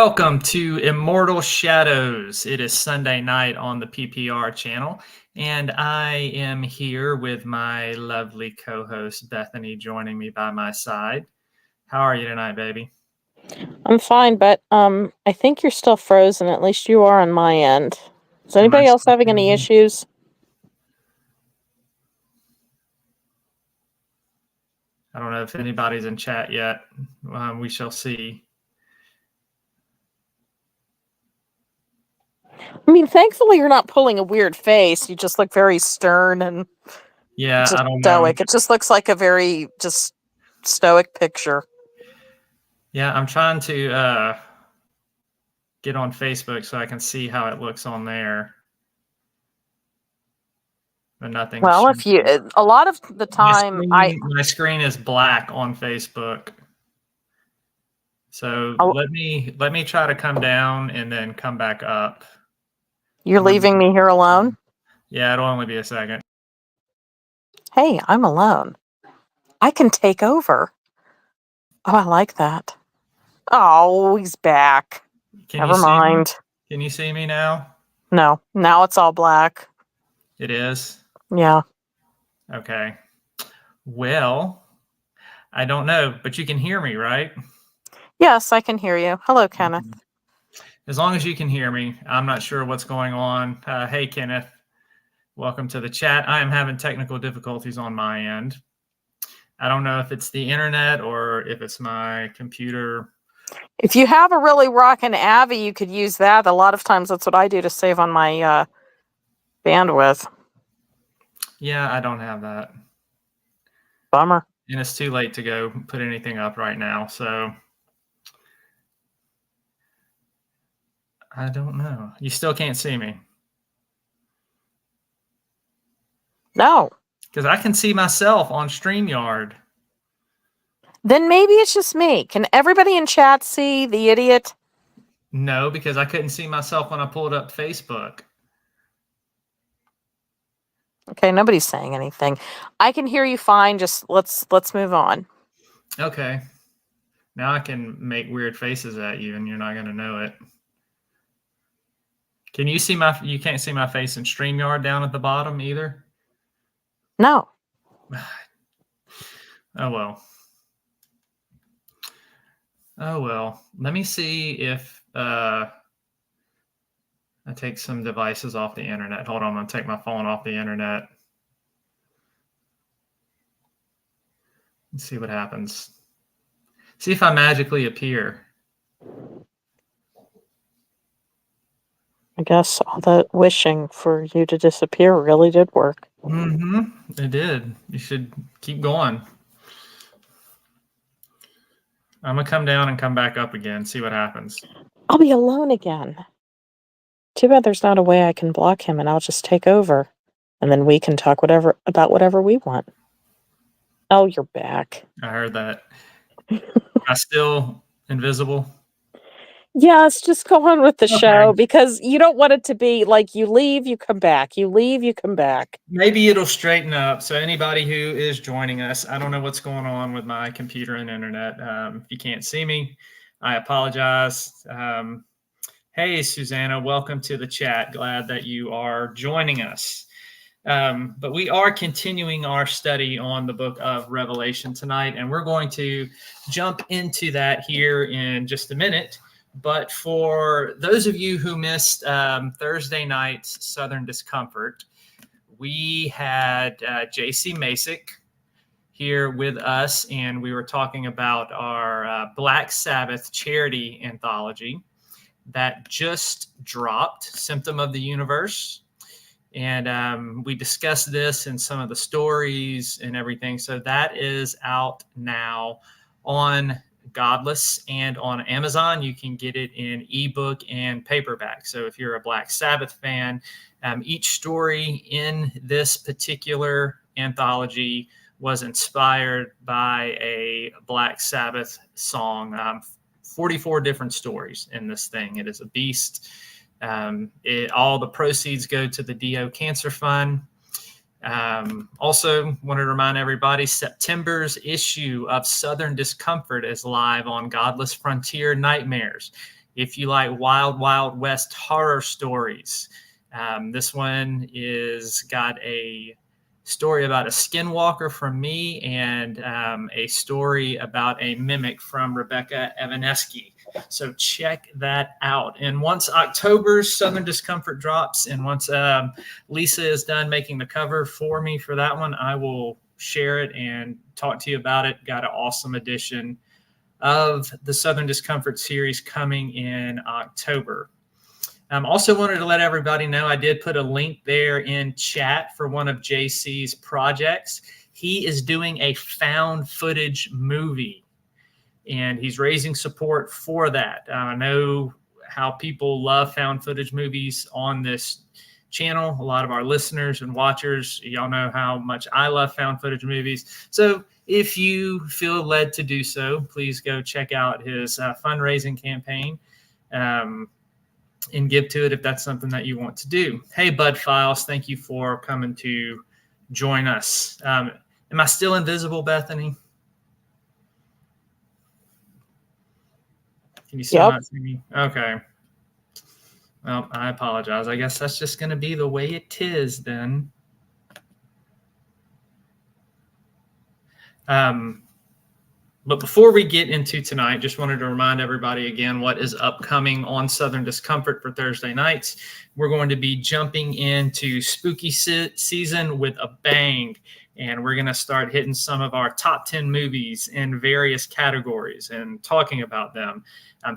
Welcome to Immortal Shadows. It is Sunday night on the PPR channel, and I am here with my lovely co-host Bethany joining me by my side. How are you tonight, baby? I'm fine, but I think you're still frozen. At least you are on my end. Is anybody else having any issues? I don't know if anybody's in chat yet. We shall see. I mean, thankfully you're not pulling a weird face. You just look very stern and Yeah, I don't know. stoic. It just looks like a very just stoic picture. Yeah, I'm trying to get on Facebook so I can see how it looks on there. But nothing. Well, a lot of the time my screen is black on Facebook. So let me try to come down and then come back up. You're leaving me here alone? Yeah, it'll only be a second. Hey, I'm alone. I can take over. Oh, I like that. Oh, he's back. Never mind. Can you see me now? No, now it's all black. It is? Yeah. Okay. Well, I don't know, but you can hear me, right? Yes, I can hear you. Hello, Kenneth. As long as you can hear me, I'm not sure what's going on. Hey, Kenneth, welcome to the chat. I am having technical difficulties on my end. I don't know if it's the internet or if it's my computer. If you have a really rockin' Avi, you could use that. A lot of times that's what I do to save on my bandwidth. Yeah, I don't have that. Bummer. And it's too late to go put anything up right now, so I don't know. You still can't see me? No. Because I can see myself on StreamYard. Then maybe it's just me. Can everybody in chat see the idiot? No, because I couldn't see myself when I pulled up Facebook. Okay, nobody's saying anything. I can hear you fine. Just let's move on. Okay. Now I can make weird faces at you and you're not going to know it. Can you see you can't see my face in StreamYard down at the bottom either? No. Oh, well. Oh, well. Let me see if I take some devices off the internet. Hold on, I'm going to take my phone off the internet. Let's see what happens. See if I magically appear. I guess all that wishing for you to disappear really did work. It did. You should keep going. I'm going to come down and come back up again, see what happens. I'll be alone again. Too bad there's not a way I can block him and I'll just take over. And then we can talk about whatever we want. Oh, you're back. I heard that. I still invisible? Yeah, it's just go on with the show because you don't want it to be like you leave, you come back. You leave, you come back. Maybe it'll straighten up. So anybody who is joining us, I don't know what's going on with my computer and internet. If you can't see me, I apologize. Hey, Susanna, welcome to the chat. Glad that you are joining us. But we are continuing our study on the book of Revelation tonight, and we're going to jump into that here in just a minute. But for those of you who missed Thursday night's Southern Discomfort, we had J.C. Masick here with us, and we were talking about our Black Sabbath charity anthology that just dropped, Symptom of the Universe. And we discussed this in some of the stories and everything. So that is out now on Godless and on Amazon. You can get it in ebook and paperback. So if you're a Black Sabbath fan, each story in this particular anthology was inspired by a Black Sabbath song. 44 different stories in this thing. It is a beast. All the proceeds go to the DO Cancer Fund. Also want to remind everybody, September's issue of Southern Discomfort is live on Godless Frontier Nightmares. If you like Wild Wild West horror stories, this one is got a story about a skinwalker from me and a story about a mimic from Rebecca Evanesky. So check that out. And once October's Southern Discomfort drops, and once Lisa is done making the cover for me for that one, I will share it and talk to you about it. Got an awesome edition of the Southern Discomfort series coming in October. Also wanted to let everybody know I did put a link there in chat for one of JC's projects. He is doing a found footage movie, and he's raising support for that. I know how people love found footage movies on this channel. A lot of our listeners and watchers, y'all know how much I love found footage movies. So if you feel led to do so, please go check out his fundraising campaign. And give to it if that's something that you want to do. Hey, Bud Files, thank you for coming to join us. Am I still invisible, Bethany? Can you still not see me? Okay. Well, I apologize. I guess that's just going to be the way it is then. But before we get into tonight, just wanted to remind everybody again what is upcoming on Southern Discomfort for Thursday nights. We're going to be jumping into spooky season with a bang, and we're going to start hitting some of our top 10 movies in various categories and talking about them.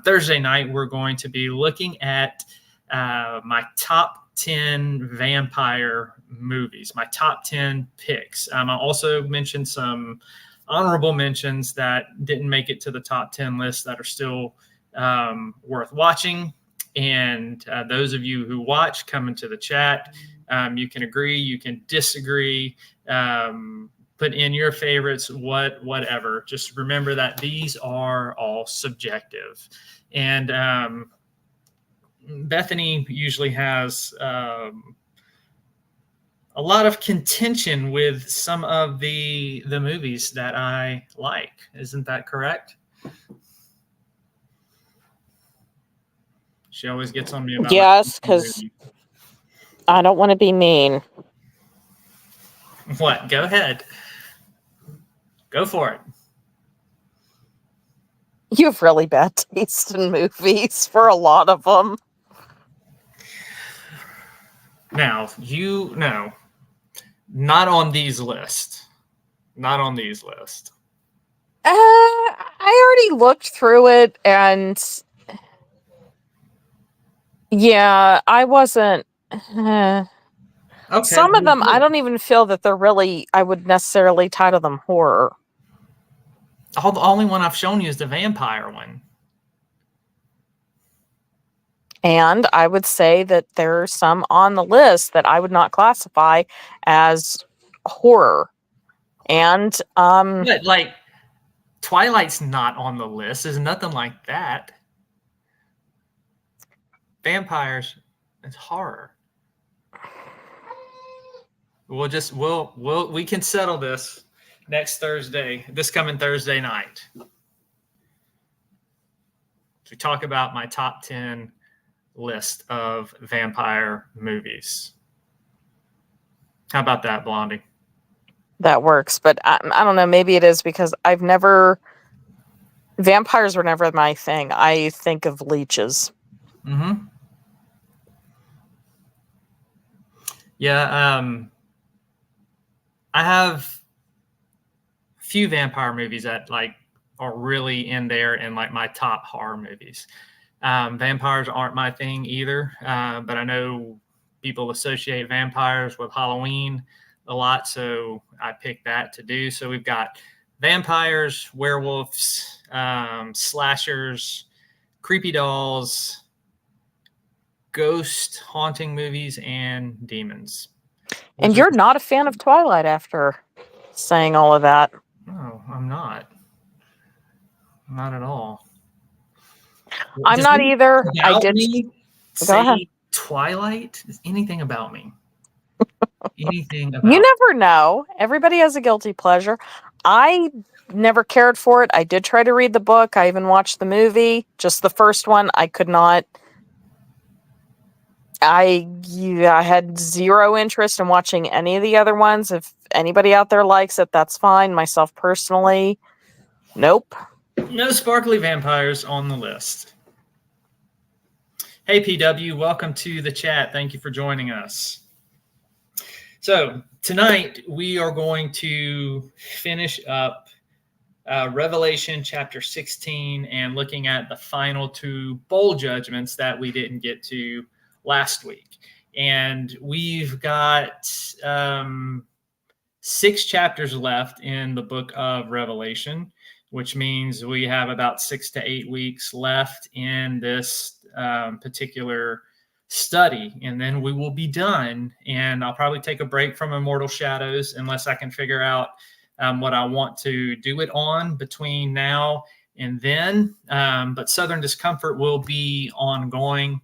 Thursday night, we're going to be looking at my top 10 vampire movies, my top 10 picks. I also mentioned some honorable mentions that didn't make it to the top 10 list that are still worth watching. And those of you who watch, come into the chat. You can agree, you can disagree, put in your favorites, whatever. Just remember that these are all subjective. And Bethany usually has a lot of contention with some of the movies that I like. Isn't that correct? She always gets on me about yes, because I don't want to be mean. What? Go ahead. Go for it. You have really bad taste in movies for a lot of them. Now, you know, not on these lists. Not on these lists. I already looked through it, and yeah, I wasn't. Okay, some of them, I don't even feel that they're really, I would necessarily title them horror. The only one I've shown you is the vampire one. And I would say that there are some on the list that I would not classify as horror. And but like Twilight's not on the list. There's nothing like that. Vampires is horror. We can settle this next Thursday, this coming Thursday night. To talk about my top 10 list of vampire movies. How about that, Blondie? That works, but I don't know. Maybe it is because vampires were never my thing. I think of leeches. Mm-hmm. Yeah, I have a few vampire movies that like are really in there in like my top horror movies. Vampires aren't my thing either, but I know people associate vampires with Halloween a lot, so I picked that to do. So we've got vampires, werewolves, slashers, creepy dolls, ghost haunting movies, and demons. And you're not a fan of Twilight after saying all of that. No, I'm not. Not at all. I'm not either. I did say Twilight is anything about me. Anything about you never know. Everybody has a guilty pleasure. I never cared for it. I did try to read the book. I even watched the movie. Just the first one, I could not. I had zero interest in watching any of the other ones. If anybody out there likes it, that's fine. Myself personally, nope. No sparkly vampires on the list. Hey, PW, welcome to the chat. Thank you for joining us. So tonight we are going to finish up Revelation chapter 16 and looking at the final two bowl judgments that we didn't get to last week. And we've got 6 chapters left in the book of Revelation, which means we have about 6 to 8 weeks left in this particular study, and then we will be done. And I'll probably take a break from Immortal Shadows unless I can figure out what I want to do it on between now and then. But Southern Discomfort will be ongoing,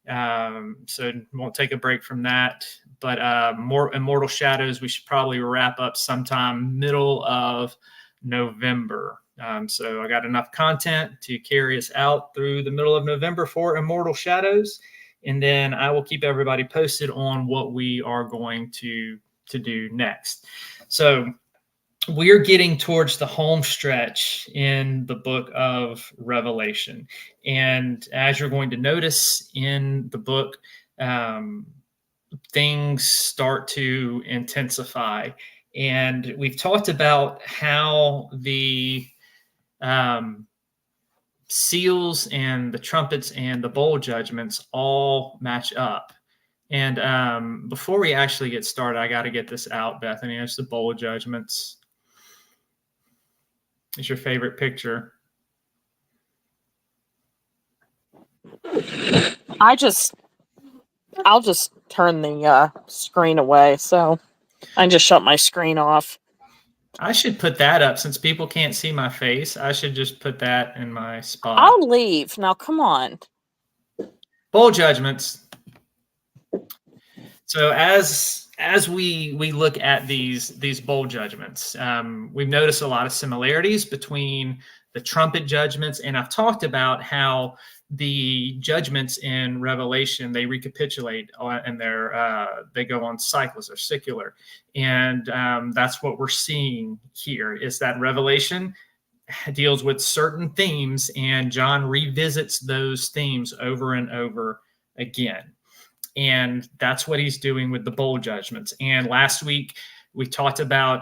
so won't take a break from that. But more Immortal Shadows, we should probably wrap up sometime middle of November. So I got enough content to carry us out through the middle of November for Immortal Shadows. And then I will keep everybody posted on what we are going to do next. So we're getting towards the home stretch in the book of Revelation. And as you're going to notice in the book, things start to intensify. And we've talked about how the seals and the trumpets and the bowl judgments all match up. And before we actually get started, I got to get this out, Bethany. It's the bowl judgments. It's your favorite picture. I'll just turn the screen away, so I just shut my screen off. I should put that up since people can't see my face. I should just put that in my spot. I'll leave. Now, come on. Bowl judgments. So as we look at these bowl judgments, we've noticed a lot of similarities between the trumpet judgments, and I've talked about how the judgments in Revelation, they recapitulate and they go on cycles or secular, and that's what we're seeing here. Is that Revelation deals with certain themes, and John revisits those themes over and over again. And that's what he's doing with the bowl judgments. And last week, we talked about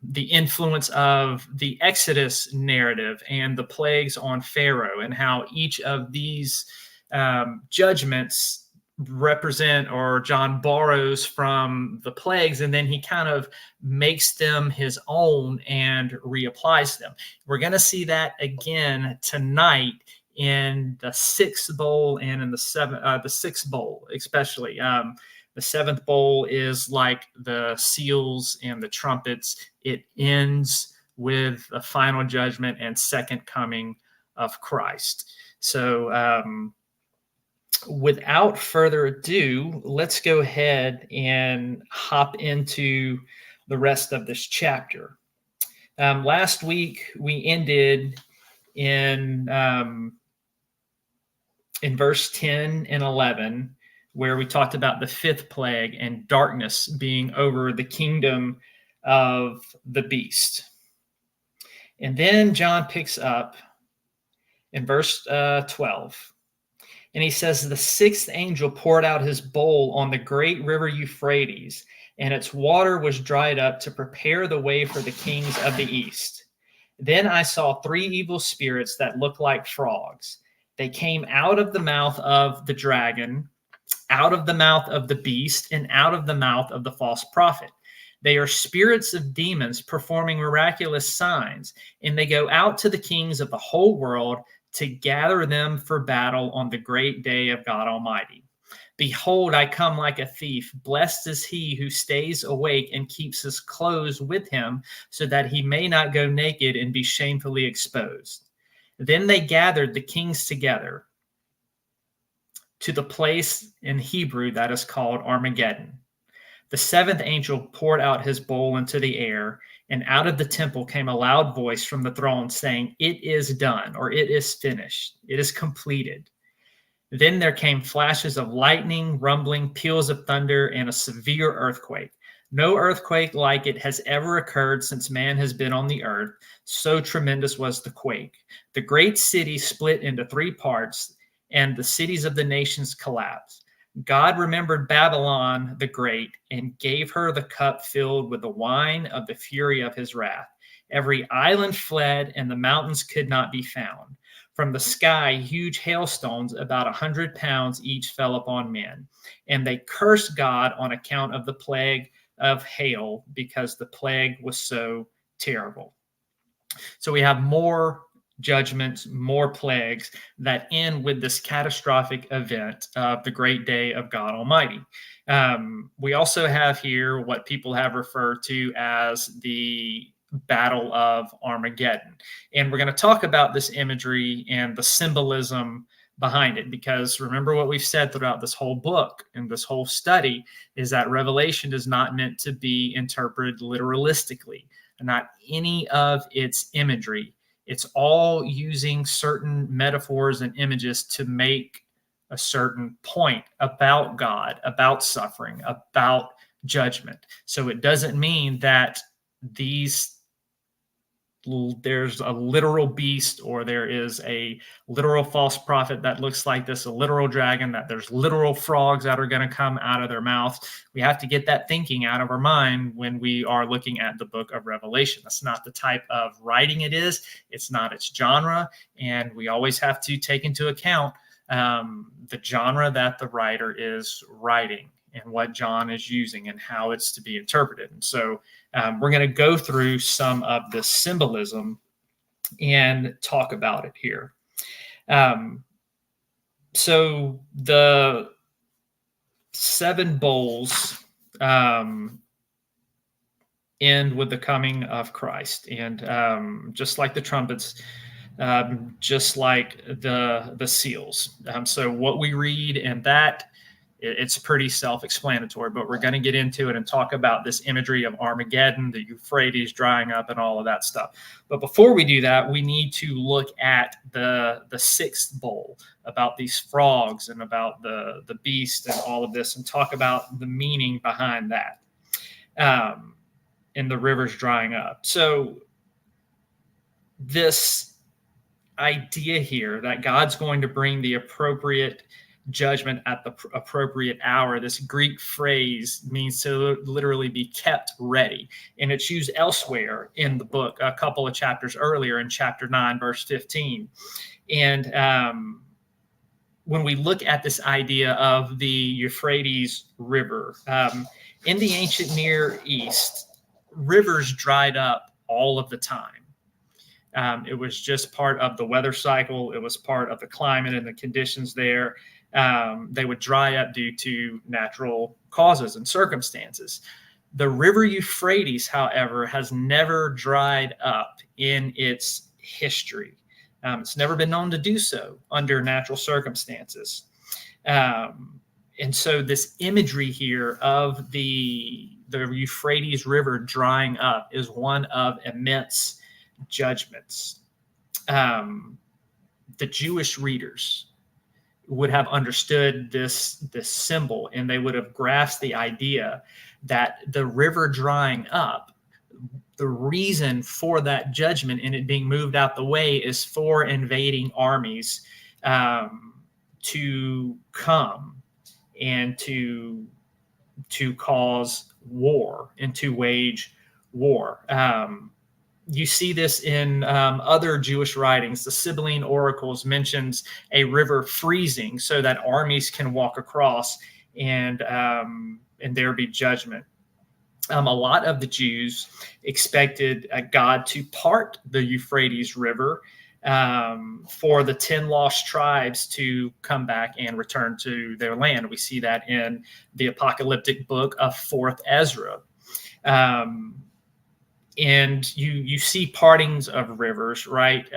the influence of the Exodus narrative and the plagues on Pharaoh, and how each of these judgments represent, or John borrows from the plagues, and then he kind of makes them his own and reapplies them. We're going to see that again tonight in the 6th bowl and in the 6th bowl, especially. The 7th bowl is like the seals and the trumpets. It ends with the final judgment and second coming of Christ. So without further ado, let's go ahead and hop into the rest of this chapter. Last week, we ended in verse 10 and 11, where we talked about the 5th plague and darkness being over the kingdom of the beast. And then John picks up in verse 12, and he says, the 6th angel poured out his bowl on the great river Euphrates, and its water was dried up to prepare the way for the kings of the east. Then I saw 3 evil spirits that looked like frogs. They came out of the mouth of the dragon, out of the mouth of the beast, and out of the mouth of the false prophet. They are spirits of demons performing miraculous signs, and they go out to the kings of the whole world to gather them for battle on the great day of God Almighty. Behold, I come like a thief. Blessed is he who stays awake and keeps his clothes with him, so that he may not go naked and be shamefully exposed. Then they gathered the kings together to the place in Hebrew that is called Armageddon. The seventh angel poured out his bowl into the air, and out of the temple came a loud voice from the throne saying, "It is done," or "It is finished. It is completed." Then there came flashes of lightning, rumbling, peals of thunder, and a severe earthquake. No earthquake like it has ever occurred since man has been on the earth. So tremendous was the quake. The great city split into three parts, and the cities of the nations collapsed. God remembered Babylon the Great and gave her the cup filled with the wine of the fury of his wrath. Every island fled, and the mountains could not be found. From the sky, huge hailstones, about 100 pounds each, fell upon men. And they cursed God on account of the plague of hail, because the plague was so terrible. So we have more judgments, more plagues that end with this catastrophic event of the great day of God Almighty. We also have here what people have referred to as the Battle of Armageddon. And we're going to talk about this imagery and the symbolism behind it, because remember what we've said throughout this whole book and this whole study is that Revelation is not meant to be interpreted literalistically, not any of its imagery. It's all using certain metaphors and images to make a certain point about God, about suffering, about judgment. So it doesn't mean that there's a literal beast, or there is a literal false prophet that looks like this, a literal dragon, that there's literal frogs that are going to come out of their mouth. We have to get that thinking out of our mind when we are looking at the book of Revelation. That's not the type of writing it is. It's not its genre. And we always have to take into account the genre that the writer is writing and what John is using and how it's to be interpreted. And so we're going to go through some of the symbolism and talk about it here. So the seven bowls end with the coming of Christ. And just like the trumpets, just like the seals. So what we read in that, it's pretty self-explanatory, but we're going to get into it and talk about this imagery of Armageddon, the Euphrates drying up, and all of that stuff. But before we do that, we need to look at the sixth bowl, about these frogs and about the beast and all of this, and talk about the meaning behind that, and the rivers drying up. So this idea here that God's going to bring the appropriate judgment at the appropriate hour. This Greek phrase means to literally be kept ready. And it's used elsewhere in the book, a couple of chapters earlier in chapter 9, verse 15. And when we look at this idea of the Euphrates River, in the ancient Near East, rivers dried up all of the time. It was just part of the weather cycle. It was part of the climate and the conditions there. They would dry up due to natural causes and circumstances. The river Euphrates, however, has never dried up in its history. It's never been known to do so under natural circumstances. And so this imagery here of the Euphrates River drying up is one of immense judgments. The Jewish readers would have understood this symbol, and they would have grasped the idea that the river drying up, the reason for that judgment and it being moved out the way is for invading armies to come and to cause war and to wage war. You see this in other Jewish writings. The Sibylline oracles mentions a river freezing so that armies can walk across and there be judgment. A lot of the Jews expected God to part the Euphrates River for the 10 lost tribes to come back and return to their land. We see that in the apocalyptic book of 4th Ezra. and you see partings of rivers, right?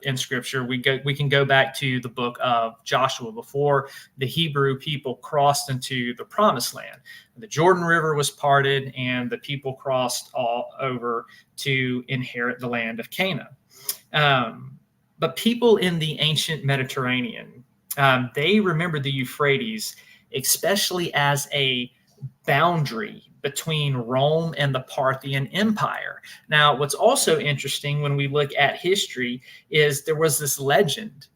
In Scripture, we can go back to the book of Joshua before the Hebrew people crossed into the Promised Land. The Jordan River was parted, and the people crossed all over to inherit the land of Canaan. But people in the ancient Mediterranean, they remember the Euphrates, especially as a boundary between Rome and the Parthian Empire. Now, what's also interesting when we look at history is there was this legend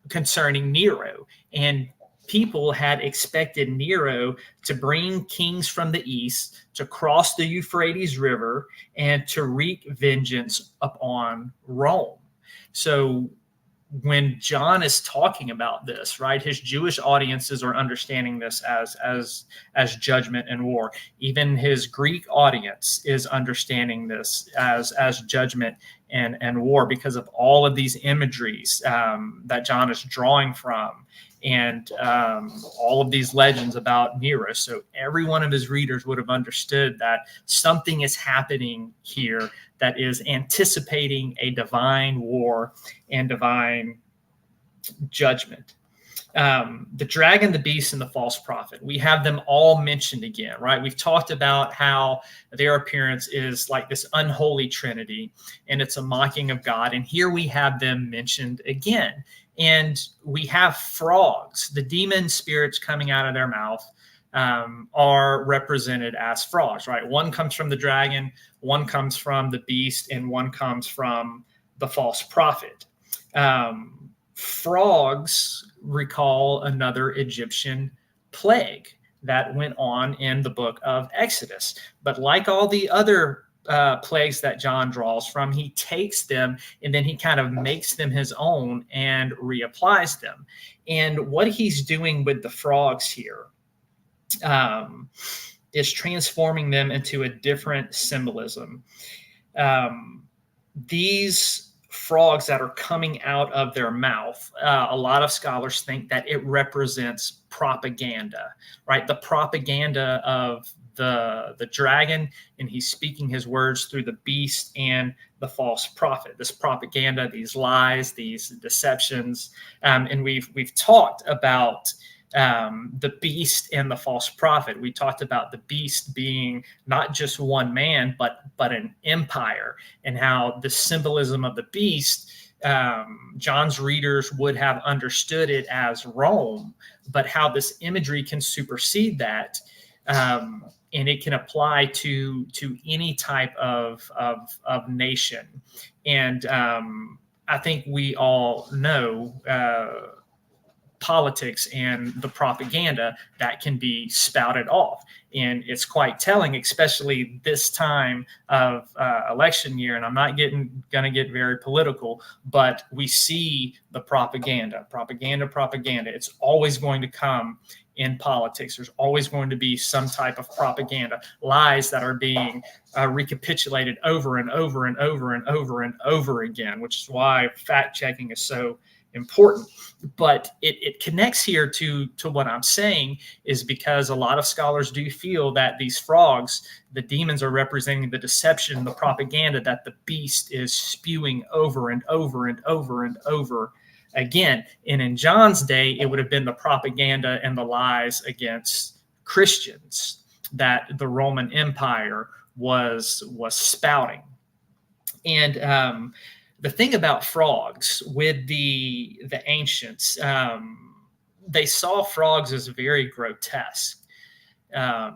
concerning Nero, and people had expected Nero to bring kings from the east to cross the Euphrates River and to wreak vengeance upon Rome. So when John is talking about this, right, his Jewish audiences are understanding this as judgment and war. Even his Greek audience is understanding this as judgment and war because of all of these imageries that John is drawing from, and all of these legends about Nero. So every one of his readers would have understood that something is happening here that is anticipating a divine war and divine judgment. The dragon, the beast, and the false prophet, we have them all mentioned again, right? We've talked about how their appearance is like this unholy trinity, and it's a mocking of God. And here we have them mentioned again. And we have frogs, the demon spirits coming out of their mouth, are represented as frogs, right? One comes from the dragon, one comes from the beast, and one comes from the false prophet. Frogs recall another Egyptian plague that went on in the book of Exodus. But like all the other plagues that John draws from, he takes them and then he kind of makes them his own and reapplies them. And what he's doing with the frogs here is transforming them into a different symbolism. These frogs that are coming out of their mouth, a lot of scholars think that it represents propaganda, right? The propaganda of the dragon, and he's speaking his words through the beast and the false prophet. This propaganda, these lies, these deceptions, and we've talked about the beast and the false prophet. We talked about the beast being not just one man, but an empire, and how the symbolism of the beast, John's readers would have understood it as Rome, but how this imagery can supersede that, and it can apply to any type of nation. And I think we all know politics and the propaganda that can be spouted off. And it's quite telling, especially this time of election year. And I'm not going to get very political, but we see the propaganda. It's always going to come in politics. There's always going to be some type of propaganda, lies that are being recapitulated over and over and over and over and over again, which is why fact checking is so important. But it connects here to what I'm saying, is because a lot of scholars do feel that these frogs, the demons, are representing the deception, the propaganda that the beast is spewing over and over and over and over again. And in John's day, it would have been the propaganda and the lies against Christians that the Roman Empire was spouting. And the thing about frogs with the ancients, they saw frogs as very grotesque. I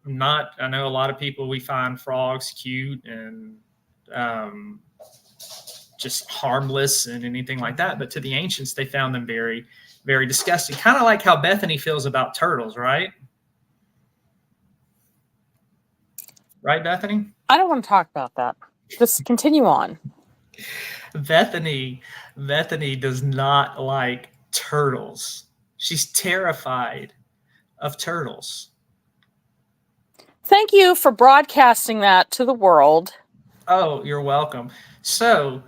know a lot of people, we find frogs cute and just harmless and anything like that. But to the ancients, they found them very, very disgusting. Kind of like how Bethany feels about turtles, right? Right, Bethany? I don't want to talk about that. Just continue on. Bethany does not like turtles. She's terrified of turtles. Thank you for broadcasting that to the world. Oh, you're welcome. So,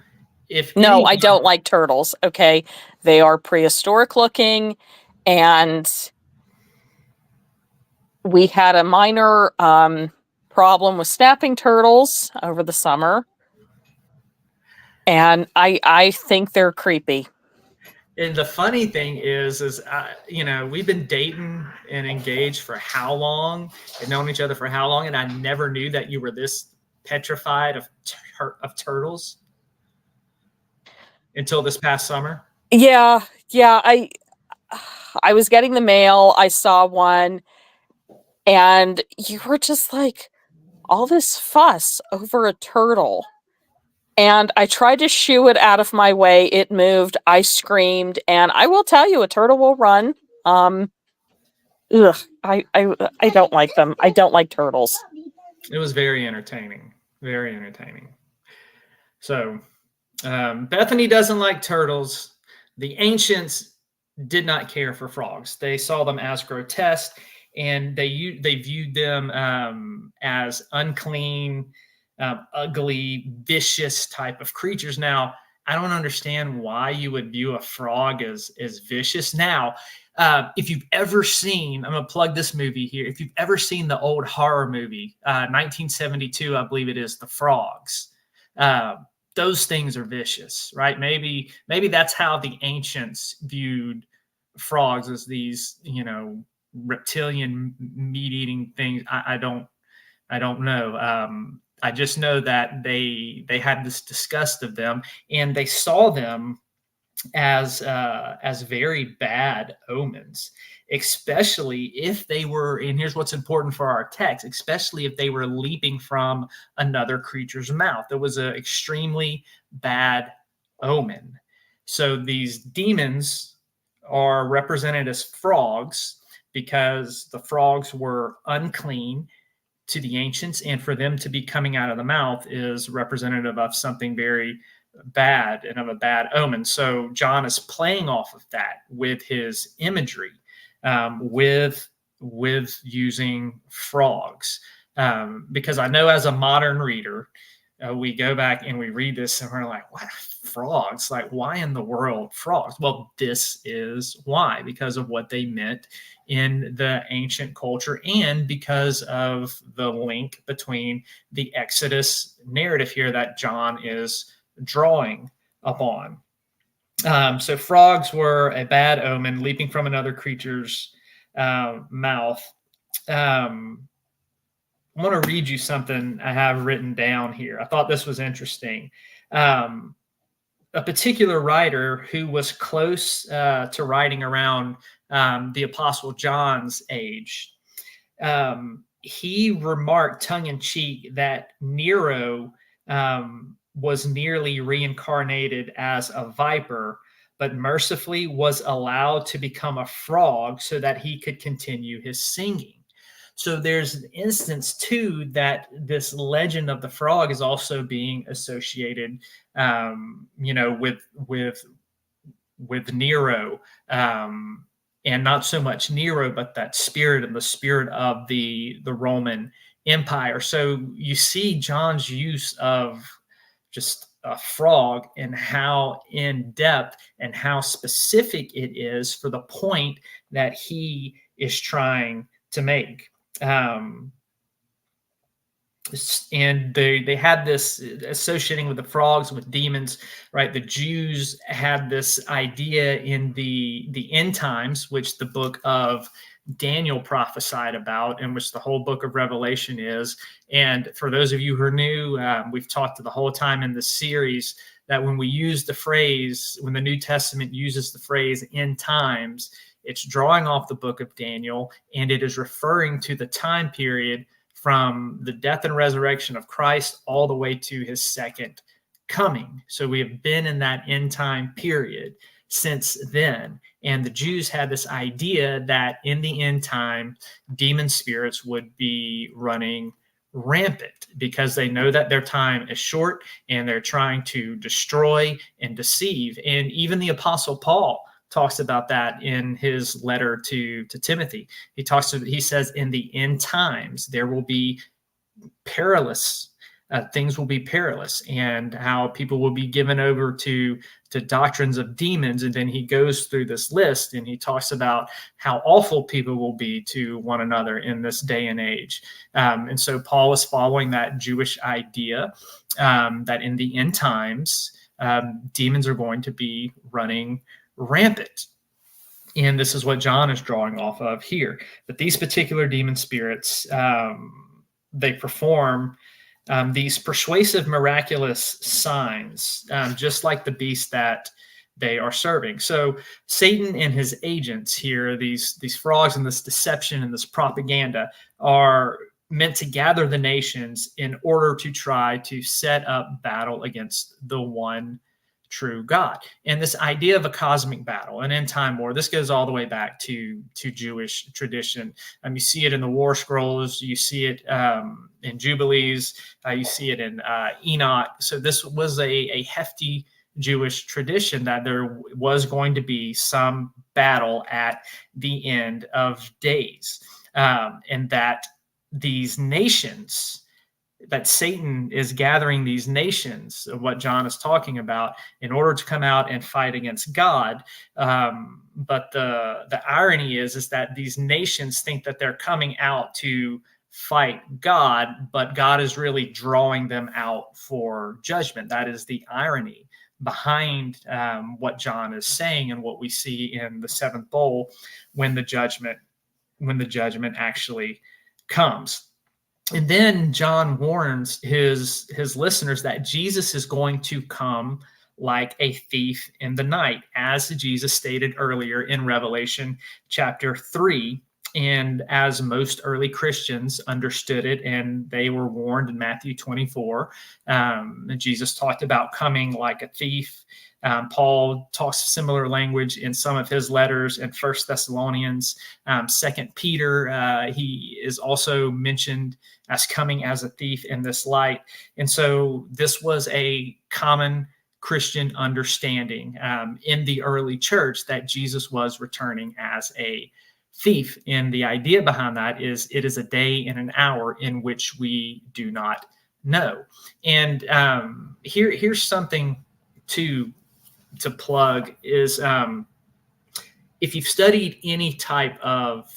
No, I don't like turtles. Okay, they are prehistoric looking, and we had a minor problem with snapping turtles over the summer. And I think they're creepy. And the funny thing is we've been dating and engaged for how long and known each other for how long, and I never knew that you were this petrified of turtles until this past summer. Yeah. I was getting the mail. I saw one, and you were just like, all this fuss over a turtle. And I tried to shoo it out of my way. It moved. I screamed, and I will tell you, a turtle will run. Ugh, I don't like them. I don't like turtles. It was very entertaining. Very entertaining. So Bethany doesn't like turtles. The ancients did not care for frogs. They saw them as grotesque, and they viewed them as unclean, ugly, vicious type of creatures. Now, I don't understand why you would view a frog as vicious. Now, if you've ever seen, I'm going to plug this movie here. If you've ever seen the old horror movie, 1972, I believe it is, The Frogs. Those things are vicious, right? Maybe that's how the ancients viewed frogs, as these, reptilian meat-eating things. I don't know. I just know that they had this disgust of them, and they saw them as very bad omens, especially if they were, and here's what's important for our text, especially if they were leaping from another creature's mouth. It was an extremely bad omen. So these demons are represented as frogs because the frogs were unclean to the ancients, and for them to be coming out of the mouth is representative of something very bad and of a bad omen. So John is playing off of that with his imagery, with using frogs, because I know as a modern reader, we go back and we read this and we're like, what, frogs? Like, why in the world frogs? Well, this is why, because of what they meant in the ancient culture, and because of the link between the Exodus narrative here that John is drawing upon. So frogs were a bad omen, leaping from another creature's mouth. I want to read you something I have written down here. I thought this was interesting. A particular writer who was close to writing around the Apostle John's age, he remarked tongue-in-cheek that Nero was nearly reincarnated as a viper, but mercifully was allowed to become a frog so that he could continue his singing. So there's an instance too that this legend of the frog is also being associated, with Nero, and not so much Nero, but that spirit and the spirit of the Roman Empire. So you see John's use of just a frog and how in depth and how specific it is for the point that he is trying to make. And they had this associating with the frogs, with demons, right? The Jews had this idea in the end times, which the book of Daniel prophesied about, and which the whole book of Revelation is. And for those of you who are new, we've talked the whole time in this series that when we use the phrase, when the New Testament uses the phrase end times, it's drawing off the book of Daniel, and it is referring to the time period from the death and resurrection of Christ all the way to his second coming. So we have been in that end time period since then. And the Jews had this idea that in the end time, demon spirits would be running rampant because they know that their time is short and they're trying to destroy and deceive. And even the Apostle Paul talks about that in his letter to Timothy. He says in the end times, there will be perilous things will be perilous, and how people will be given over to doctrines of demons. And then he goes through this list and he talks about how awful people will be to one another in this day and age. And so Paul is following that Jewish idea that in the end times, demons are going to be running rampant. And this is what John is drawing off of here, that these particular demon spirits, they perform these persuasive, miraculous signs, just like the beast that they are serving. So Satan and his agents here, these frogs and this deception and this propaganda, are meant to gather the nations in order to try to set up battle against the one true God. And this idea of a cosmic battle, an end time war, this goes all the way back to Jewish tradition. You see it in the War Scrolls, you see it in Jubilees, you see it in Enoch. So this was a hefty Jewish tradition that there was going to be some battle at the end of days, and that these nations, that Satan is gathering these nations, of what John is talking about, in order to come out and fight against God. But the irony is that these nations think that they're coming out to fight God, but God is really drawing them out for judgment. That is the irony behind what John is saying, and what we see in the seventh bowl when the judgment actually comes. And then John warns his listeners that Jesus is going to come like a thief in the night, as Jesus stated earlier in Revelation chapter 3, and as most early Christians understood it, and they were warned in Matthew 24. Jesus talked about coming like a thief. Paul talks similar language in some of his letters in 1 Thessalonians. 2 Peter, he is also mentioned as coming as a thief in this light. And so this was a common Christian understanding in the early church, that Jesus was returning as a thief. And the idea behind that is it is a day and an hour in which we do not know. And here's something to plug is, if you've studied any type of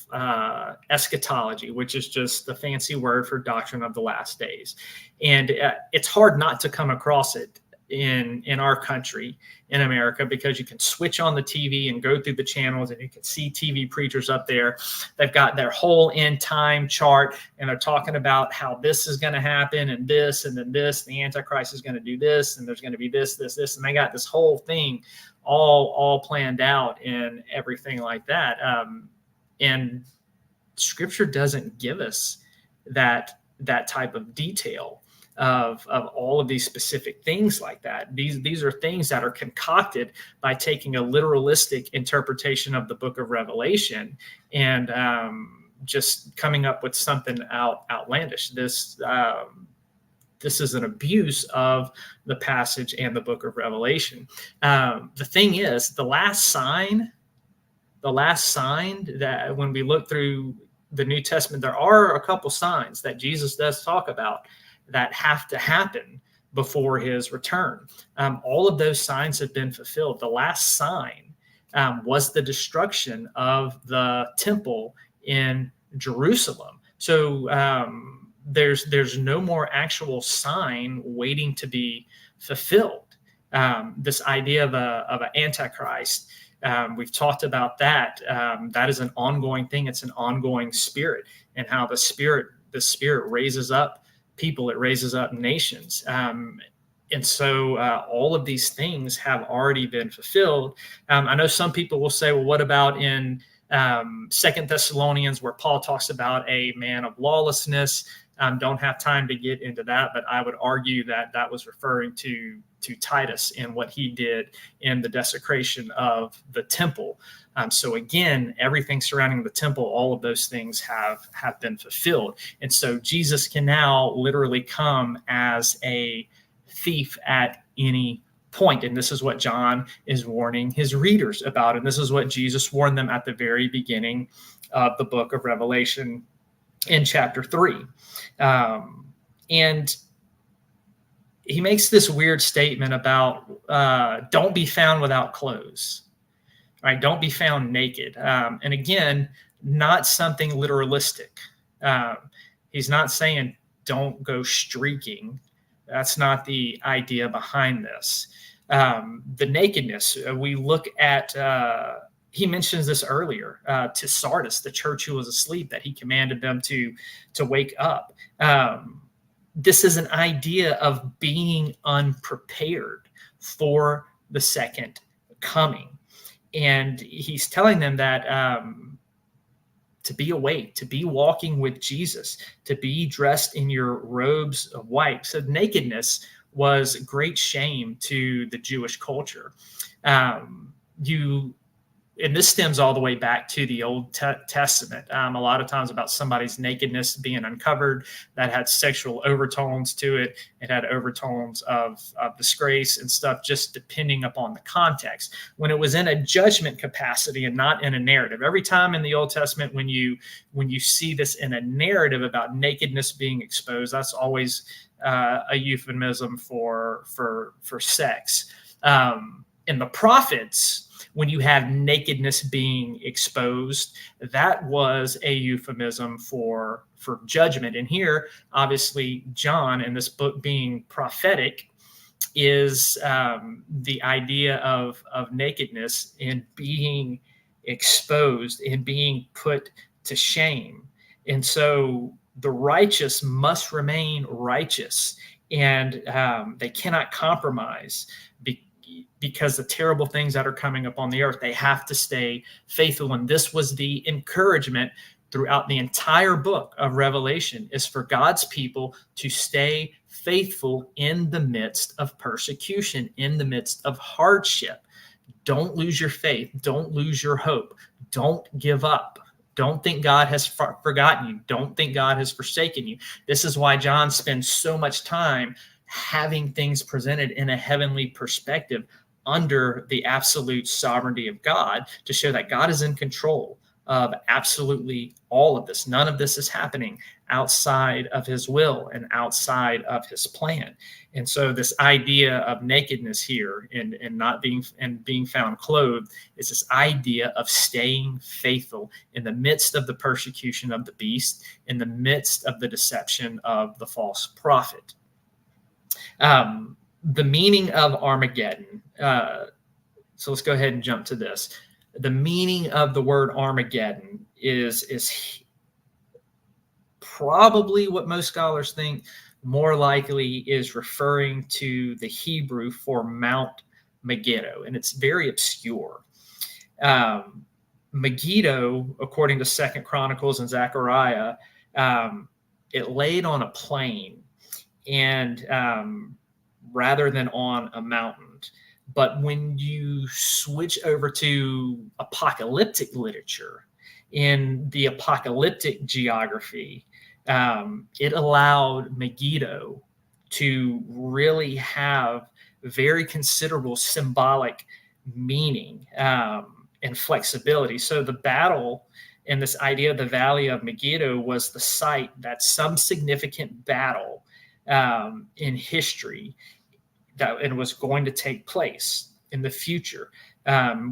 eschatology, which is just the fancy word for doctrine of the last days, and it's hard not to come across it in our country, in America, because you can switch on the TV and go through the channels and you can see TV preachers up there. They've got their whole end time chart, and they're talking about how this is going to happen, and this, and then this, the Antichrist is going to do this, and there's going to be this, and they got this whole thing all planned out and everything like that. And Scripture doesn't give us that type of detail of all of these specific things like that. These are things that are concocted by taking a literalistic interpretation of the book of Revelation and just coming up with something outlandish. This is an abuse of the passage and the book of Revelation. The thing is, the last sign that when we look through the New Testament, there are a couple signs that Jesus does talk about that have to happen before his return. All of those signs have been fulfilled. The last sign was the destruction of the temple in Jerusalem. So there's no more actual sign waiting to be fulfilled. This idea of an antichrist, we've talked about that. That is an ongoing thing. It's an ongoing spirit, and how the spirit raises up people, it raises up nations. And so all of these things have already been fulfilled. I know some people will say, well, what about in 2 Thessalonians, where Paul talks about a man of lawlessness? Don't have time to get into that, but I would argue that was referring to Titus and what he did in the desecration of the temple. So again, everything surrounding the temple, all of those things have been fulfilled. And so Jesus can now literally come as a thief at any point. And this is what John is warning his readers about. And this is what Jesus warned them at the very beginning of the book of Revelation in chapter 3. And he makes this weird statement about don't be found without clothes, right? Don't be found naked. And again, not something literalistic. Um, he's not saying don't go streaking. That's not the idea behind this. The nakedness, we look at, he mentions this earlier to Sardis, the church who was asleep, that he commanded them to wake up. This is an idea of being unprepared for the second coming. And he's telling them that to be awake, to be walking with Jesus, to be dressed in your robes of white. So nakedness was great shame to the Jewish culture. And this stems all the way back to the Old Testament. A lot of times about somebody's nakedness being uncovered, that had sexual overtones to it. It had overtones of disgrace and stuff, just depending upon the context. When it was in a judgment capacity and not in a narrative, every time in the Old Testament when you see this in a narrative about nakedness being exposed, that's always a euphemism for sex. In the prophets, when you have nakedness being exposed, that was a euphemism for judgment. And here, obviously, John, in this book being prophetic, is the idea of nakedness and being exposed and being put to shame. And so the righteous must remain righteous, and they cannot compromise because the terrible things that are coming upon the earth, they have to stay faithful. And this was the encouragement throughout the entire book of Revelation, is for God's people to stay faithful in the midst of persecution, in the midst of hardship. Don't lose your faith. Don't lose your hope. Don't give up. Don't think God has forgotten you. Don't think God has forsaken you. This is why John spends so much time having things presented in a heavenly perspective under the absolute sovereignty of God, to show that God is in control of absolutely all of this. None of this is happening outside of his will and outside of his plan. And so this idea of nakedness here and not being found clothed is this idea of staying faithful in the midst of the persecution of the beast, in the midst of the deception of the false prophet. The meaning of Armageddon. So let's go ahead and jump to this. The meaning of the word Armageddon is probably what most scholars think more likely is referring to the Hebrew for Mount Megiddo, and it's very obscure. Megiddo, according to Second Chronicles and Zechariah, it laid on a plain, and rather than on a mountain. But when you switch over to apocalyptic literature, in the apocalyptic geography, it allowed Megiddo to really have very considerable symbolic meaning and flexibility. So the battle and this idea of the Valley of Megiddo was the site that some significant battle in history that it was going to take place in the future.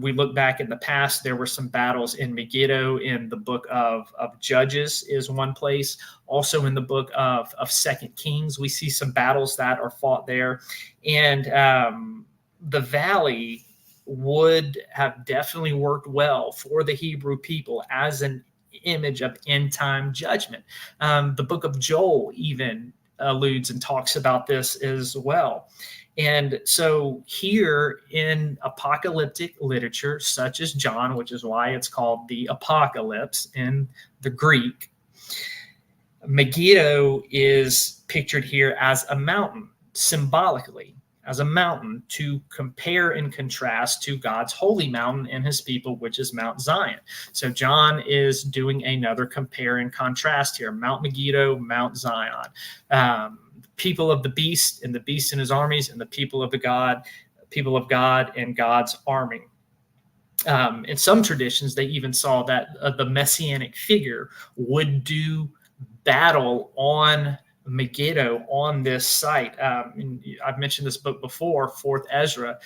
We look back in the past, there were some battles in Megiddo. In the book of Judges is one place. Also in the book of Second Kings, we see some battles that are fought there. And the valley would have definitely worked well for the Hebrew people as an image of end time judgment. The book of Joel even alludes and talks about this as well. And so here in apocalyptic literature, such as John, which is why it's called the Apocalypse in the Greek, Megiddo is pictured here as a mountain, symbolically, as a mountain to compare and contrast to God's holy mountain and his people, which is Mount Zion. So John is doing another compare and contrast here, Mount Megiddo, Mount Zion. People of the beast and the beast and his armies, and the people of God and God's army. In some traditions, they even saw that the messianic figure would do battle on Megiddo on this site. And I've mentioned this book before, Fourth Ezra,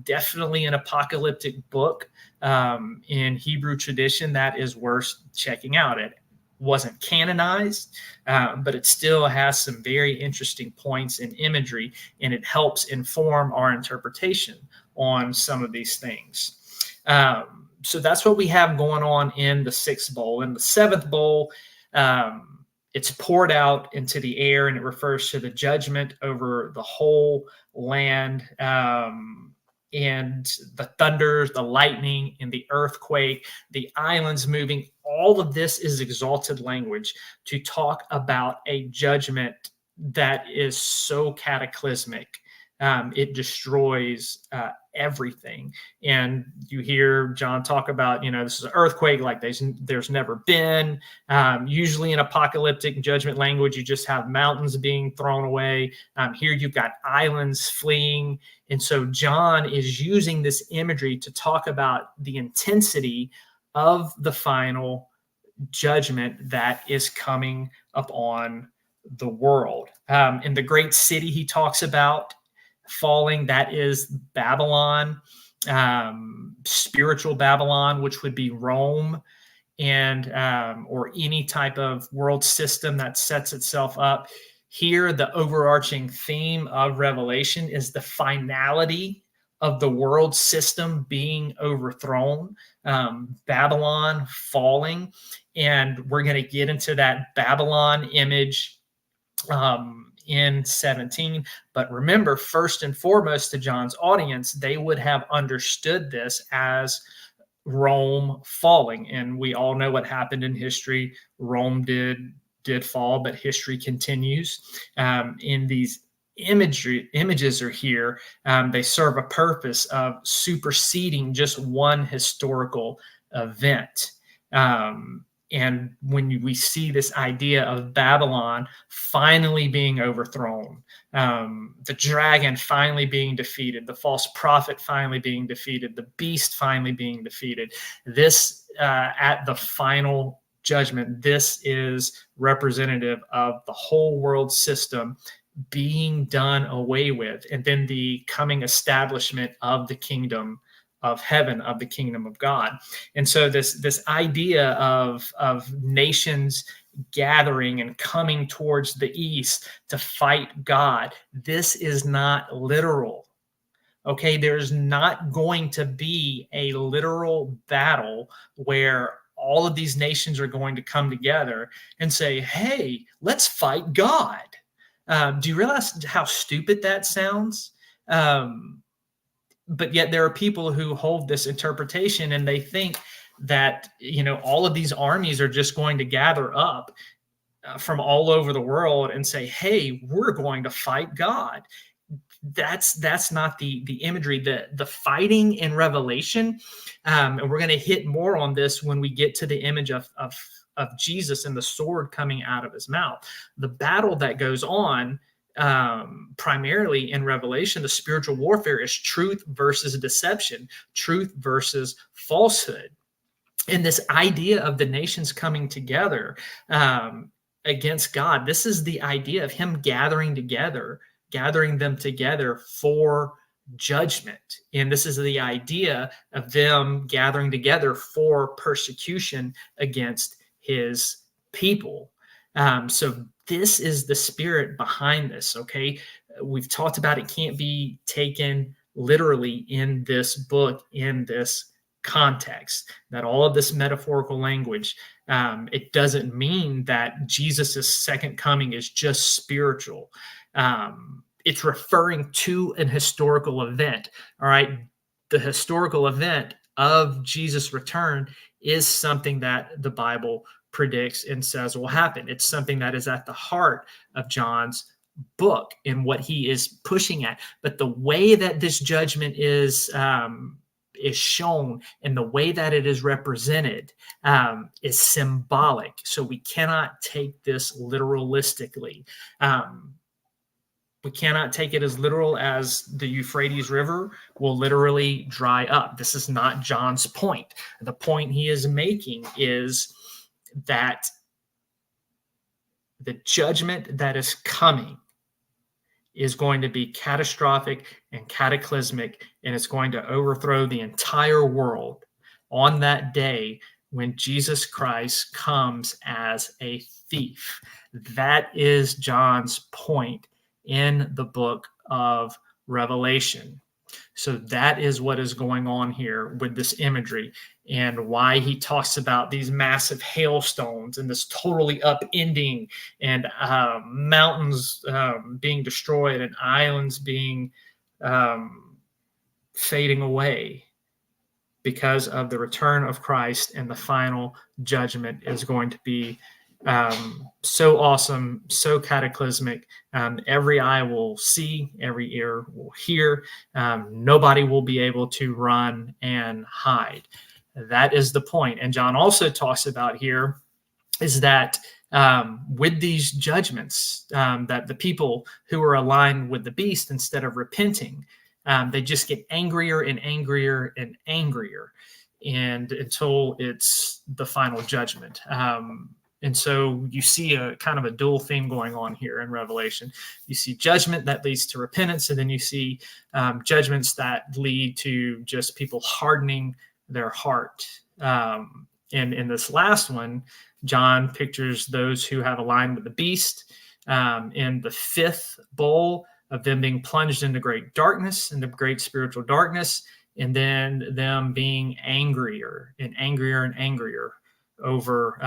definitely an apocalyptic book in Hebrew tradition that is worth checking out. It wasn't canonized, but it still has some very interesting points and imagery, and it helps inform our interpretation on some of these things. So that's what we have going on in the sixth bowl. In the seventh bowl, it's poured out into the air, and it refers to the judgment over the whole land, and the thunders, the lightning, and the earthquake, the islands moving. All of this is exalted language to talk about a judgment that is so cataclysmic. It destroys everything. And you hear John talk about, this is an earthquake like there's never been. Usually in apocalyptic judgment language, you just have mountains being thrown away. Here you've got islands fleeing. And so John is using this imagery to talk about the intensity of the final judgment that is coming upon the world. In the great city he talks about falling, that is Babylon, spiritual Babylon, which would be Rome, and or any type of world system that sets itself up. Here, the overarching theme of Revelation is the finality of the world system being overthrown, Babylon falling, and we're going to get into that Babylon image in 17. But remember, first and foremost, to John's audience, they would have understood this as Rome falling. And we all know what happened in history. Rome did fall, but history continues. In these images are here. They serve a purpose of superseding just one historical event. And when we see this idea of Babylon finally being overthrown, the dragon finally being defeated, the false prophet finally being defeated, the beast finally being defeated, this at the final judgment, this is representative of the whole world system being done away with, and then the coming establishment of the kingdom of heaven, of the kingdom of God. And so this idea of nations gathering and coming towards the east to fight God, this is not literal. Okay, there's not going to be a literal battle where all of these nations are going to come together and say, hey, let's fight God. Do you realize how stupid that sounds? But yet there are people who hold this interpretation, and they think that, all of these armies are just going to gather up from all over the world and say, hey, we're going to fight God. That's not the imagery. The fighting in Revelation, and we're going to hit more on this when we get to the image of Jesus and the sword coming out of his mouth. The battle that goes on primarily in Revelation, the spiritual warfare is truth versus deception, truth versus falsehood. And this idea of the nations coming together against God, this is the idea of him gathering them together for judgment. And this is the idea of them gathering together for persecution against his people. So this is the spirit behind this, okay? We've talked about it can't be taken literally in this book, in this context, that all of this metaphorical language, it doesn't mean that Jesus's second coming is just spiritual. It's referring to an historical event, all right? The historical event of Jesus' return is something that the Bible predicts and says will happen. It's something that is at the heart of John's book and what he is pushing at. But the way that this judgment is shown and the way that it is represented is symbolic. So we cannot take this literalistically. We cannot take it as literal as the Euphrates River will literally dry up. This is not John's point. The point he is making is that the judgment that is coming is going to be catastrophic and cataclysmic, and it's going to overthrow the entire world on that day when Jesus Christ comes as a thief. That is John's point in the book of Revelation. So that is what is going on here with this imagery, and why he talks about these massive hailstones and this totally upending, and mountains being destroyed and islands being fading away because of the return of Christ, and the final judgment is going to be so awesome, so cataclysmic. Every eye will see, every ear will hear. Nobody will be able to run and hide. That is the point. And John also talks about here is that with these judgments, that the people who are aligned with the beast, instead of repenting, they just get angrier and angrier and angrier, and until it's the final judgment. And so you see a kind of a dual theme going on here in Revelation. You see judgment that leads to repentance, and then you see judgments that lead to just people hardening their heart. And in this last one, John pictures those who have aligned with the beast in the fifth bowl of them being plunged into great darkness, into great spiritual darkness, and then them being angrier and angrier and angrier over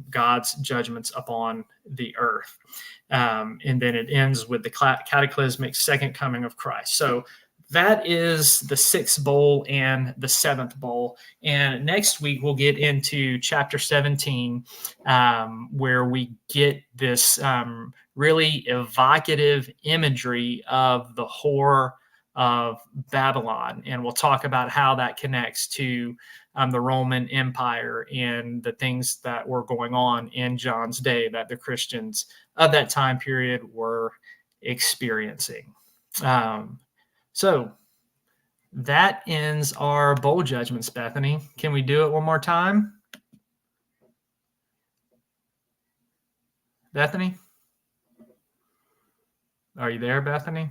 God's judgments upon the earth. And then it ends with the cataclysmic second coming of Christ. So that is the sixth bowl and the seventh bowl. And next week, we'll get into chapter 17, where we get this really evocative imagery of the whore of Babylon. And we'll talk about how that connects to the Roman Empire and the things that were going on in John's day that the Christians of that time period were experiencing. So that ends our bowl judgments, Bethany. Can we do it one more time? Bethany? Are you there, Bethany?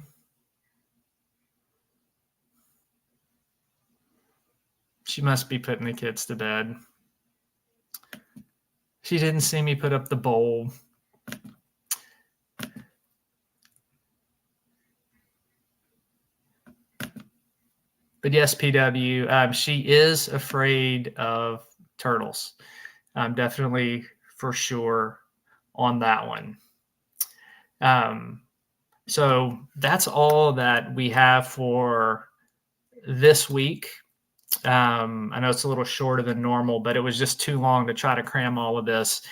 She must be putting the kids to bed. She didn't see me put up the bowl. But yes, PW, she is afraid of turtles. Definitely, for sure, on that one. So that's all that we have for this week. I know it's a little shorter than normal, but it was just too long to try to cram all of this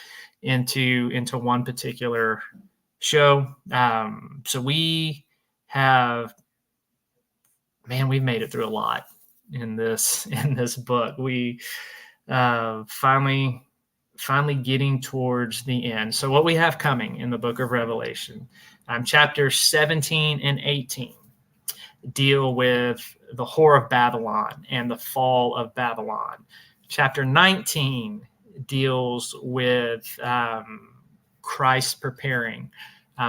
into one particular show. So we have, man, we've made it through a lot in this book. We finally getting towards the end. So what we have coming in the book of Revelation, chapters 17 and 18 deal with the whore of Babylon and the fall of Babylon. Chapter 19 deals with Christ preparing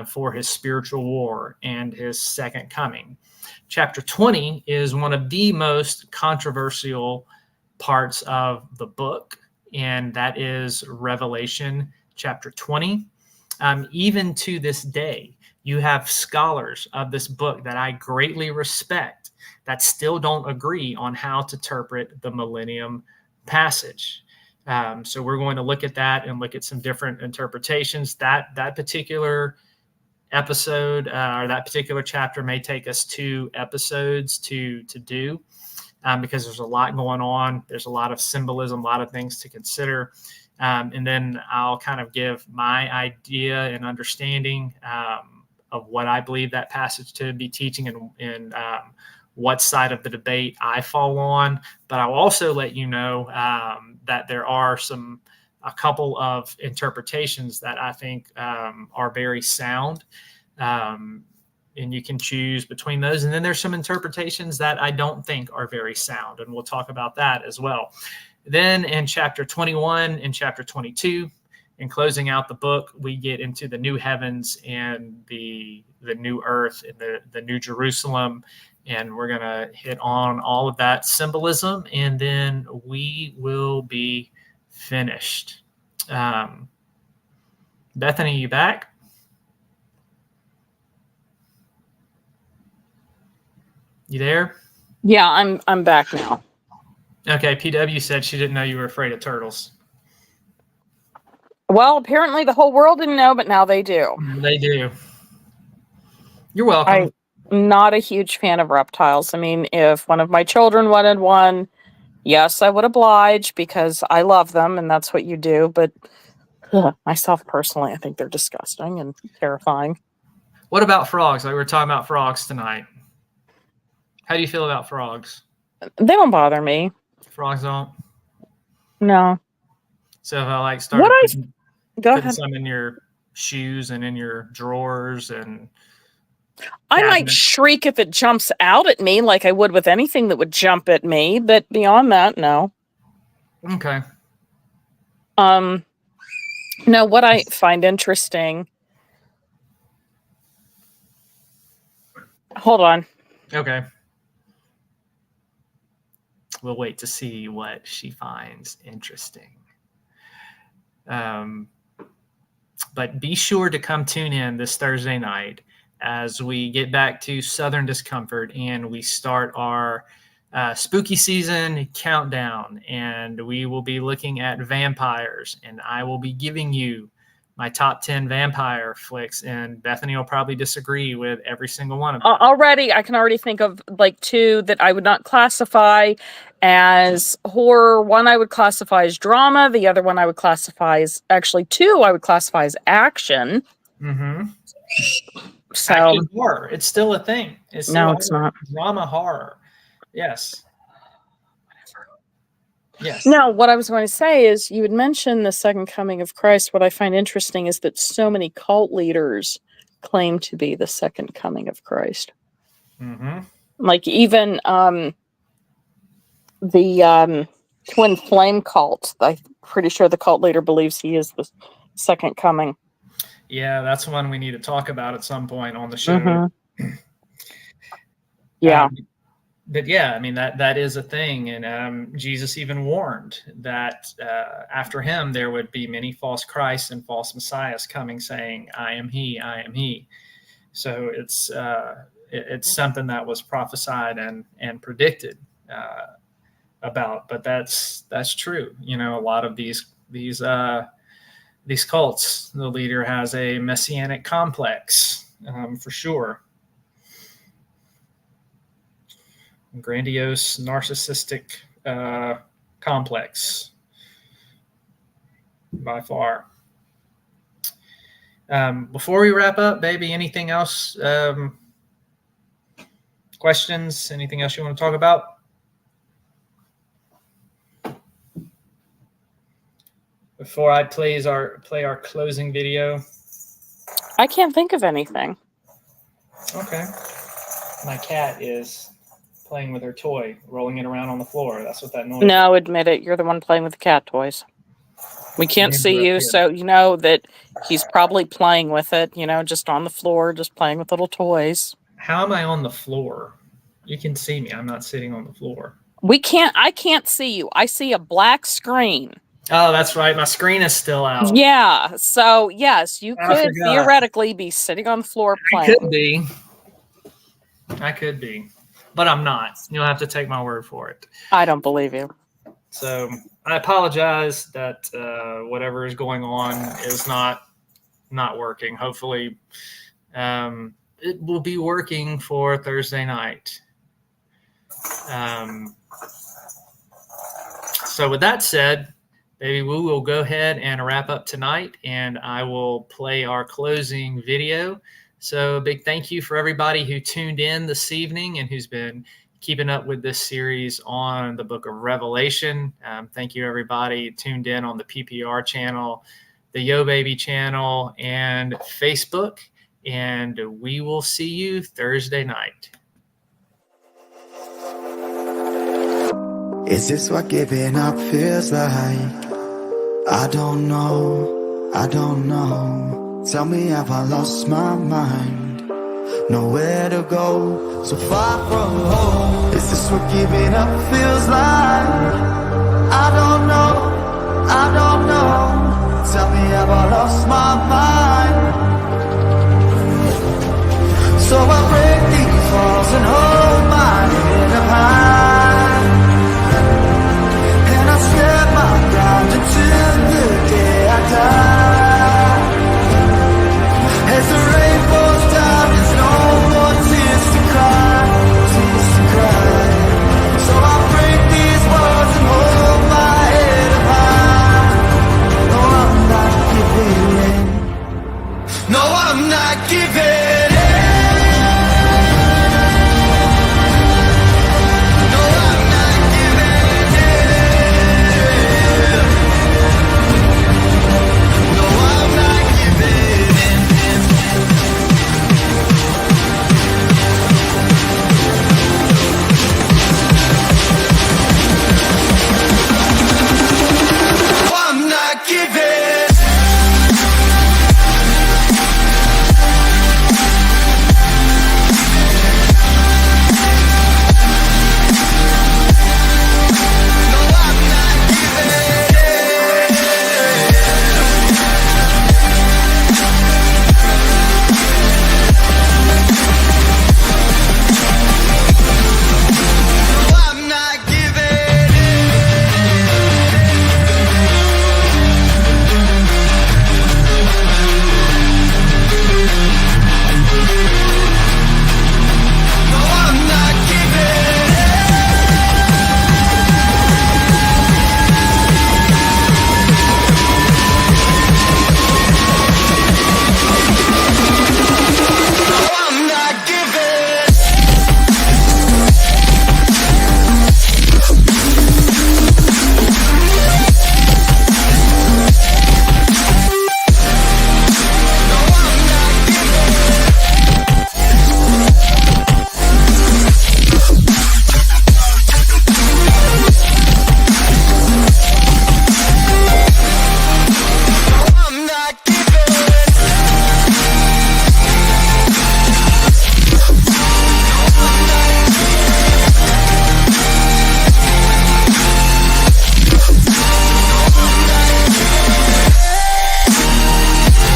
for his spiritual war and his second coming. Chapter 20 is one of the most controversial parts of the book, and that is Revelation chapter 20. Even to this day, you have scholars of this book that I greatly respect that still don't agree on how to interpret the millennium passage. So we're going to look at that and look at some different interpretations. That particular episode or that particular chapter may take us 2 episodes to do, because there's a lot going on. There's a lot of symbolism, a lot of things to consider. And then I'll kind of give my idea and understanding of what I believe that passage to be teaching, and what side of the debate I fall on. But I'll also let you know that there are a couple of interpretations that I think are very sound. And you can choose between those. And then there's some interpretations that I don't think are very sound, and we'll talk about that as well. Then in chapter 21 and chapter 22, in closing out the book, we get into the new heavens and the new earth and the new Jerusalem. And we're going to hit on all of that symbolism, and then we will be finished. Bethany, you back? You there? Yeah, I'm back now. Okay, PW said she didn't know you were afraid of turtles. Well, apparently the whole world didn't know, but now they do. They do. You're welcome. I'm not a huge fan of reptiles. I mean, if one of my children wanted one, yes, I would oblige because I love them and that's what you do. But myself personally, I think they're disgusting and terrifying. What about frogs? Like we were talking about frogs tonight. How do you feel about frogs? They don't bother me. Frogs don't? No. So if I like started Go putting ahead. some in your shoes and in your drawers and I might cabinets. shriek if it jumps out at me like I would with anything that would jump at me, but beyond that, no. Okay. No, what I find interesting. Hold on. Okay. We'll wait to see what she finds interesting. But be sure to come tune in this Thursday night as we get back to Southern Discomfort and we start our spooky season countdown. And we will be looking at vampires, and I will be giving you my top 10 vampire flicks, and Bethany will probably disagree with every single one of them. I can already think of like two that I would not classify as horror. One I would classify as drama. The other one I would classify as, actually two I would classify as action. Mm-hmm. So action horror. It's still a thing. It's no, it's not. Drama horror. Yes. Yes. No, what I was going to say is you had mentioned the second coming of Christ. What I find interesting is that so many cult leaders claim to be the second coming of Christ. Mm-hmm. Like even the Twin Flame cult. I'm pretty sure the cult leader believes he is the second coming. Yeah, that's one we need to talk about at some point on the show. Mm-hmm. Yeah. But yeah, I mean, that is a thing. And Jesus even warned that after him, there would be many false Christs and false messiahs coming saying, I am he, I am he. So it's something that was prophesied and predicted about. But that's true. You know, a lot of these cults, the leader has a messianic complex for sure. Grandiose narcissistic complex by far. Before we wrap up, baby, anything else? Questions? Anything else you want to talk about? Before I play our closing video. I can't think of anything. Okay. My cat is playing with her toy, rolling it around on the floor. That's what that noise is. No, admit it. You're the one playing with the cat toys. We can't see you, so you know that he's probably playing with it, you know, just on the floor, just playing with little toys. How am I on the floor? You can see me. I'm not sitting on the floor. I can't see you. I see a black screen. Oh, that's right. My screen is still out. Yeah. So, yes, you could theoretically be sitting on the floor playing. I could be. But I'm not. You'll have to take my word for it. I don't believe you. So I apologize that whatever is going on is not working. Hopefully it will be working for Thursday night. So with that said, baby, we will go ahead and wrap up tonight, and I will play our closing video. So a big thank you for everybody who tuned in this evening and who's been keeping up with this series on the book of Revelation. Thank you, everybody tuned in on the PPR channel, the Yo Baby channel, and Facebook. And we will see you Thursday night. Is this what giving up feels like? I don't know. I don't know. Tell me, have I lost my mind? Nowhere to go, so far from home. Is this what giving up feels like? I don't know, I don't know. Tell me, have I lost my mind? So I pray